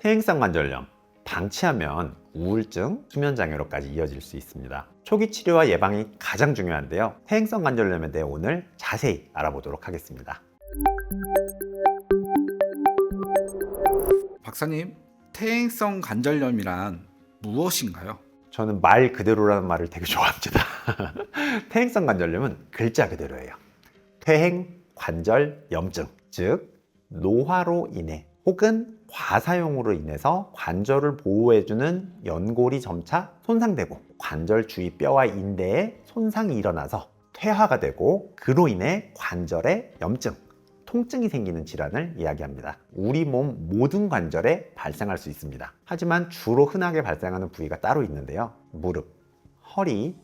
퇴행성 관절염, 방치하면 우울증, 수면장애로까지 이어질 수 있습니다. 초기 치료와 예방이 가장 중요한데요. 퇴행성 관절염에 대해 오늘 자세히 알아보도록 하겠습니다. 박사님, 퇴행성 관절염이란 무엇인가요? 저는 말 그대로라는 말을 되게 좋아합니다. 퇴행성 관절염은 글자 그대로예요. 퇴행, 관절, 염증, 즉 노화로 인해 혹은 과사용으로 인해서 관절을 보호해주는 연골이 점차 손상되고 관절 주위 뼈와 인대에 손상이 일어나서 퇴화가 되고 그로 인해 관절에 염증, 통증이 생기는 질환을 이야기합니다. 우리 몸 모든 관절에 발생할 수 있습니다. 하지만 주로 흔하게 발생하는 부위가 따로 있는데요. 무릎, 허리,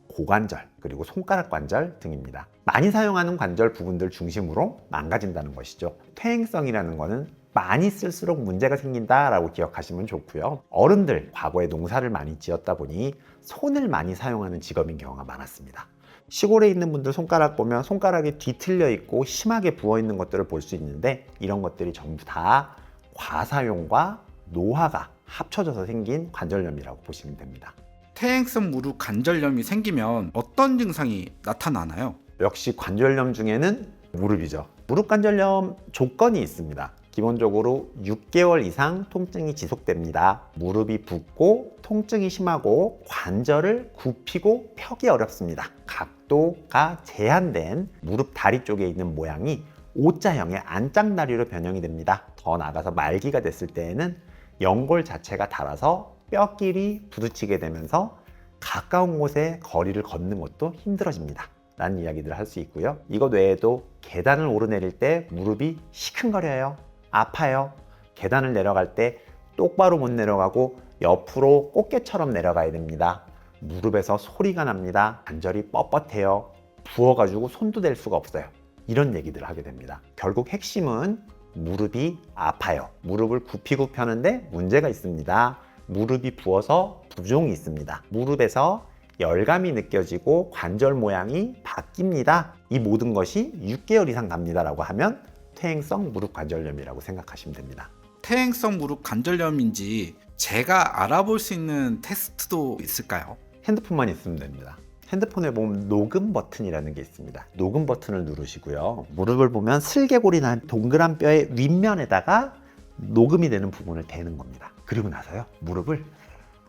고관절, 그리고 손가락 관절 등입니다. 많이 사용하는 관절 부분들 중심으로 망가진다는 것이죠. 퇴행성이라는 것은 많이 쓸수록 문제가 생긴다라고 기억하시면 좋고요. 어른들, 과거에 농사를 많이 지었다 보니 손을 많이 사용하는 직업인 경우가 많았습니다. 시골에 있는 분들 손가락 보면 손가락이 뒤틀려 있고 심하게 부어 있는 것들을 볼 수 있는데 이런 것들이 전부 다 과사용과 노화가 합쳐져서 생긴 관절염이라고 보시면 됩니다. 퇴행성 무릎 관절염이 생기면 어떤 증상이 나타나나요? 역시 관절염 중에는 무릎이죠. 무릎 관절염 조건이 있습니다. 기본적으로 6개월 이상 통증이 지속됩니다. 무릎이 붓고 통증이 심하고 관절을 굽히고 펴기 어렵습니다. 각도가 제한된 무릎 다리 쪽에 있는 모양이 O자형의 안짝다리로 변형이 됩니다. 더 나아가서 말기가 됐을 때에는 연골 자체가 닳아서 뼈끼리 부딪히게 되면서 가까운 곳에 거리를 걷는 것도 힘들어집니다. 라는 이야기들을 할 수 있고요. 이것 외에도 계단을 오르내릴 때 무릎이 시큰거려요. 아파요. 계단을 내려갈 때 똑바로 못 내려가고 옆으로 꽃게처럼 내려가야 됩니다. 무릎에서 소리가 납니다. 관절이 뻣뻣해요. 부어가지고 손도 댈 수가 없어요. 이런 얘기들을 하게 됩니다. 결국 핵심은 무릎이 아파요. 무릎을 굽히고 펴는데 문제가 있습니다. 무릎이 부어서 부종이 있습니다. 무릎에서 열감이 느껴지고 관절 모양이 바뀝니다. 이 모든 것이 6개월 이상 갑니다라고 하면 퇴행성 무릎 관절염이라고 생각하시면 됩니다. 퇴행성 무릎 관절염인지 제가 알아볼 수 있는 테스트도 있을까요? 핸드폰만 있으면 됩니다. 핸드폰에 보면 녹음 버튼이라는 게 있습니다. 녹음 버튼을 누르시고요. 무릎을 보면 슬개골이 난 동그란 뼈의 윗면에다가 녹음이 되는 부분을 대는 겁니다. 그리고 나서요. 무릎을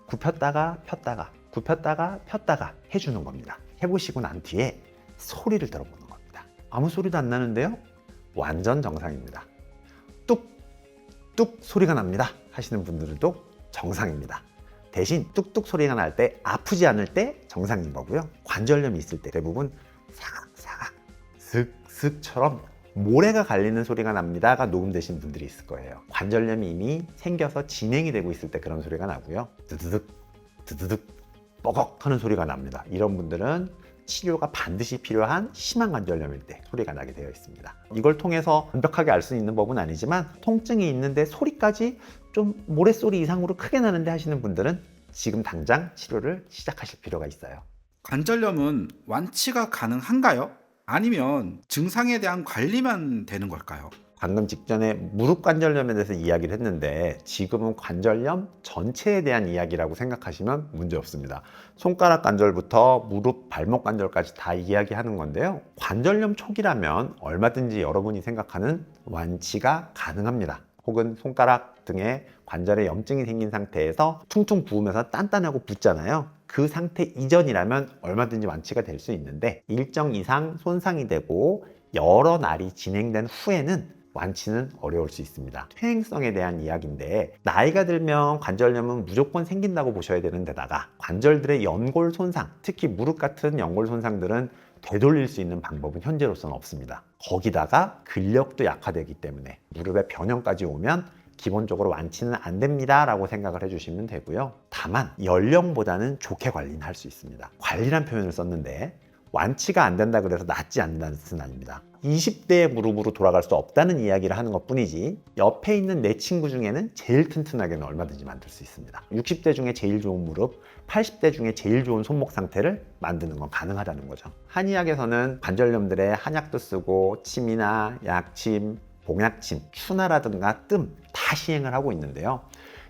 굽혔다가 폈다가 굽혔다가 폈다가 해주는 겁니다. 해보시고 난 뒤에 소리를 들어보는 겁니다. 아무 소리도 안 나는데요? 완전 정상입니다. 뚝뚝 소리가 납니다 하시는 분들도 정상입니다. 대신 뚝뚝 소리가 날 때 아프지 않을 때 정상인 거고요. 관절염이 있을 때 대부분 사각사각 슥슥처럼 모래가 갈리는 소리가 납니다가 녹음되신 분들이 있을 거예요. 관절염이 이미 생겨서 진행이 되고 있을 때 그런 소리가 나고요. 드드득 드드득 뻐걱 하는 소리가 납니다. 이런 분들은 치료가 반드시 필요한 심한 관절염일 때 소리가 나게 되어 있습니다. 이걸 통해서 완벽하게 알 수 있는 법은 아니지만 통증이 있는데 소리까지 좀 모래소리 이상으로 크게 나는데 하시는 분들은 지금 당장 치료를 시작하실 필요가 있어요. 관절염은 완치가 가능한가요? 아니면 증상에 대한 관리만 되는 걸까요? 방금 직전에 무릎 관절염에 대해서 이야기를 했는데 지금은 관절염 전체에 대한 이야기라고 생각하시면 문제 없습니다. 손가락 관절부터 무릎, 발목 관절까지 다 이야기하는 건데요. 관절염 초기라면 얼마든지 여러분이 생각하는 완치가 가능합니다. 혹은 손가락 등에 관절에 염증이 생긴 상태에서 퉁퉁 부으면서 단단하고 붓잖아요. 그 상태 이전이라면 얼마든지 완치가 될 수 있는데 일정 이상 손상이 되고 여러 날이 진행된 후에는 완치는 어려울 수 있습니다. 퇴행성에 대한 이야기인데 나이가 들면 관절염은 무조건 생긴다고 보셔야 되는 데다가 관절들의 연골 손상, 특히 무릎 같은 연골 손상들은 되돌릴 수 있는 방법은 현재로서는 없습니다. 거기다가 근력도 약화되기 때문에 무릎에 변형까지 오면 기본적으로 완치는 안 됩니다 라고 생각을 해주시면 되고요. 다만 연령보다는 좋게 관리는 할 수 있습니다. 관리란 표현을 썼는데 완치가 안 된다 그래서 낫지 않는다는 뜻은 아닙니다. 20대의 무릎으로 돌아갈 수 없다는 이야기를 하는 것 뿐이지 옆에 있는 내 친구 중에는 제일 튼튼하게는 얼마든지 만들 수 있습니다. 60대 중에 제일 좋은 무릎, 80대 중에 제일 좋은 손목 상태를 만드는 건 가능하다는 거죠. 한의학에서는 관절염들의 한약도 쓰고 침이나 약침, 봉약침, 추나라든가 뜸 다 시행을 하고 있는데요.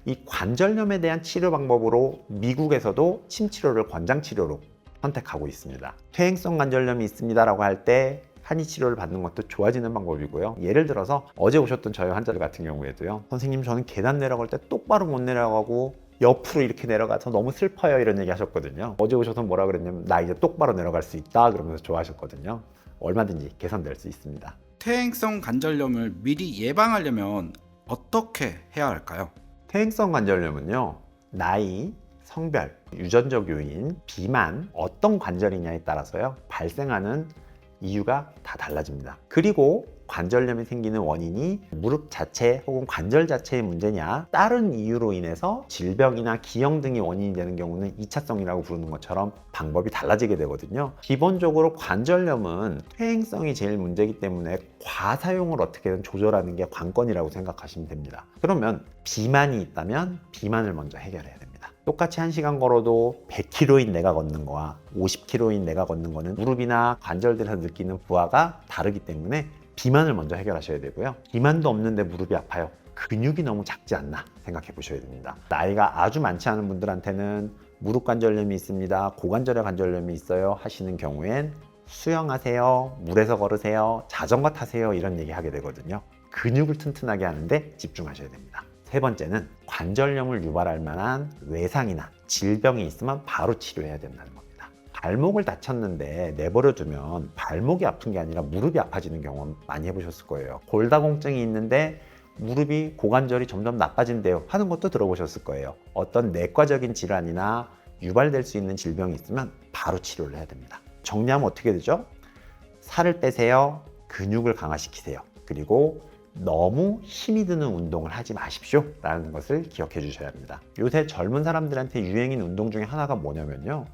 이 관절염에 대한 치료 방법으로 미국에서도 침 치료를 권장 치료로 선택하고 있습니다. 퇴행성 관절염이 있습니다라고 할 때 한의 치료를 받는 것도 좋아지는 방법이고요. 예를 들어서 어제 오셨던 저희 환자들 같은 경우에도요. 선생님, 저는 계단 내려갈 때 똑바로 못 내려가고 옆으로 이렇게 내려가서 너무 슬퍼요, 이런 얘기 하셨거든요. 어제 오셔서 뭐라 그랬냐면 나 이제 똑바로 내려갈 수 있다 그러면서 좋아하셨거든요. 얼마든지 개선될 수 있습니다. 퇴행성 관절염을 미리 예방하려면 어떻게 해야 할까요? 퇴행성 관절염은요, 나이, 성별, 유전적 요인, 비만, 어떤 관절이냐에 따라서요 발생하는 이유가 다 달라집니다. 그리고 관절염이 생기는 원인이 무릎 자체 혹은 관절 자체의 문제냐, 다른 이유로 인해서 질병이나 기형 등이 원인이 되는 경우는 2차성이라고 부르는 것처럼 방법이 달라지게 되거든요. 기본적으로 관절염은 퇴행성이 제일 문제이기 때문에 과사용을 어떻게든 조절하는 게 관건이라고 생각하시면 됩니다. 그러면 비만이 있다면 비만을 먼저 해결해야 됩니다. 똑같이 1시간 걸어도 100km인 내가 걷는 거와 50km인 내가 걷는 거는 무릎이나 관절들에서 느끼는 부하가 다르기 때문에 비만을 먼저 해결하셔야 되고요. 비만도 없는데 무릎이 아파요. 근육이 너무 작지 않나 생각해 보셔야 됩니다. 나이가 아주 많지 않은 분들한테는 무릎 관절염이 있습니다, 고관절의 관절염이 있어요 하시는 경우엔 수영하세요, 물에서 걸으세요, 자전거 타세요 이런 얘기 하게 되거든요. 근육을 튼튼하게 하는데 집중하셔야 됩니다. 세 번째는 관절염을 유발할 만한 외상이나 질병이 있으면 바로 치료해야 된다는 겁니다. 발목을 다쳤는데 내버려두면 발목이 아픈 게 아니라 무릎이 아파지는 경우 많이 해보셨을 거예요. 골다공증이 있는데 무릎이 고관절이 점점 나빠진대요 하는 것도 들어보셨을 거예요. 어떤 내과적인 질환이나 유발될 수 있는 질병이 있으면 바로 치료를 해야 됩니다. 정리하면 어떻게 되죠? 살을 빼세요, 근육을 강화시키세요, 그리고 너무 힘이 드는 운동을 하지 마십시오 라는 것을 기억해 주셔야 합니다. 요새 젊은 사람들한테 유행인 운동 중에 하나가 뭐냐면요,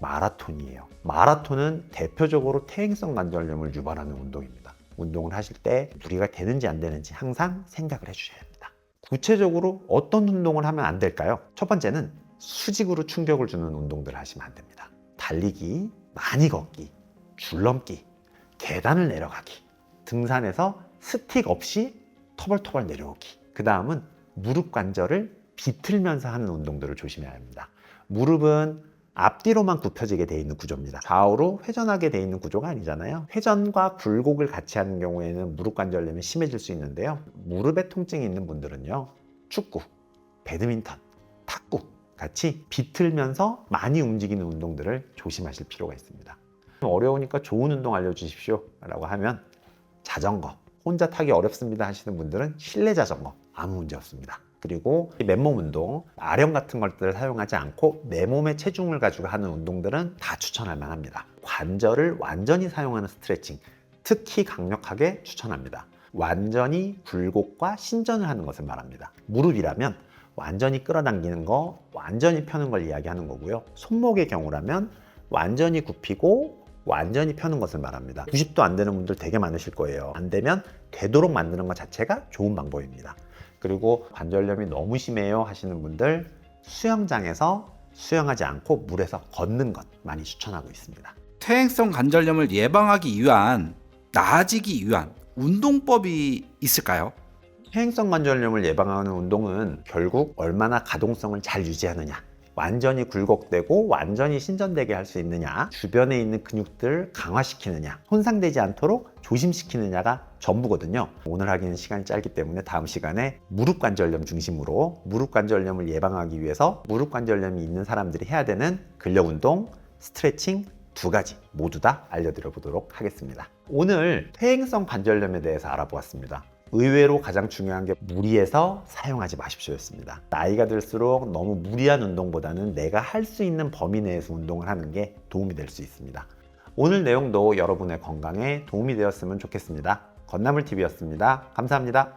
마라톤이에요. 마라톤은 대표적으로 퇴행성 관절염을 유발하는 운동입니다. 운동을 하실 때 무리가 되는지 안 되는지 항상 생각을 해주셔야 합니다. 구체적으로 어떤 운동을 하면 안 될까요? 첫 번째는 수직으로 충격을 주는 운동들을 하시면 안 됩니다. 달리기, 많이 걷기, 줄넘기, 계단을 내려가기, 등산에서 스틱 없이 터벌터벌 내려오기. 그 다음은 무릎 관절을 비틀면서 하는 운동들을 조심해야 합니다. 무릎은 앞뒤로만 굽혀지게 되어 있는 구조입니다. 좌우로 회전하게 되어 있는 구조가 아니잖아요. 회전과 굴곡을 같이 하는 경우에는 무릎 관절염이 심해질 수 있는데요. 무릎에 통증이 있는 분들은요, 축구, 배드민턴, 탁구 같이 비틀면서 많이 움직이는 운동들을 조심하실 필요가 있습니다. 어려우니까 좋은 운동 알려주십시오 라고 하면 자전거, 혼자 타기 어렵습니다 하시는 분들은 실내 자전거 아무 문제 없습니다. 그리고 맨몸 운동, 아령 같은 것들을 사용하지 않고 내 몸의 체중을 가지고 하는 운동들은 다 추천할 만합니다. 관절을 완전히 사용하는 스트레칭, 특히 강력하게 추천합니다. 완전히 굴곡과 신전을 하는 것을 말합니다. 무릎이라면 완전히 끌어당기는 거, 완전히 펴는 걸 이야기하는 거고요. 손목의 경우라면 완전히 굽히고 완전히 펴는 것을 말합니다. 90도 안 되는 분들 되게 많으실 거예요. 안 되면 되도록 만드는 것 자체가 좋은 방법입니다. 그리고 관절염이 너무 심해요 하시는 분들, 수영장에서 수영하지 않고 물에서 걷는 것 많이 추천하고 있습니다. 퇴행성 관절염을 예방하기 위한, 나아지기 위한 운동법이 있을까요? 퇴행성 관절염을 예방하는 운동은 결국 얼마나 가동성을 잘 유지하느냐, 완전히 굴곡되고 완전히 신전되게 할 수 있느냐, 주변에 있는 근육들을 강화시키느냐, 손상되지 않도록 조심시키느냐가 전부거든요. 오늘 하기는 시간이 짧기 때문에 다음 시간에 무릎 관절염 중심으로 무릎 관절염을 예방하기 위해서 무릎 관절염이 있는 사람들이 해야 되는 근력 운동, 스트레칭 2가지 모두 다 알려드려 보도록 하겠습니다. 오늘 퇴행성 관절염에 대해서 알아보았습니다. 의외로 가장 중요한 게 무리해서 사용하지 마십시오였습니다. 나이가 들수록 너무 무리한 운동보다는 내가 할 수 있는 범위 내에서 운동을 하는 게 도움이 될 수 있습니다. 오늘 내용도 여러분의 건강에 도움이 되었으면 좋겠습니다. 건나물TV였습니다. 감사합니다.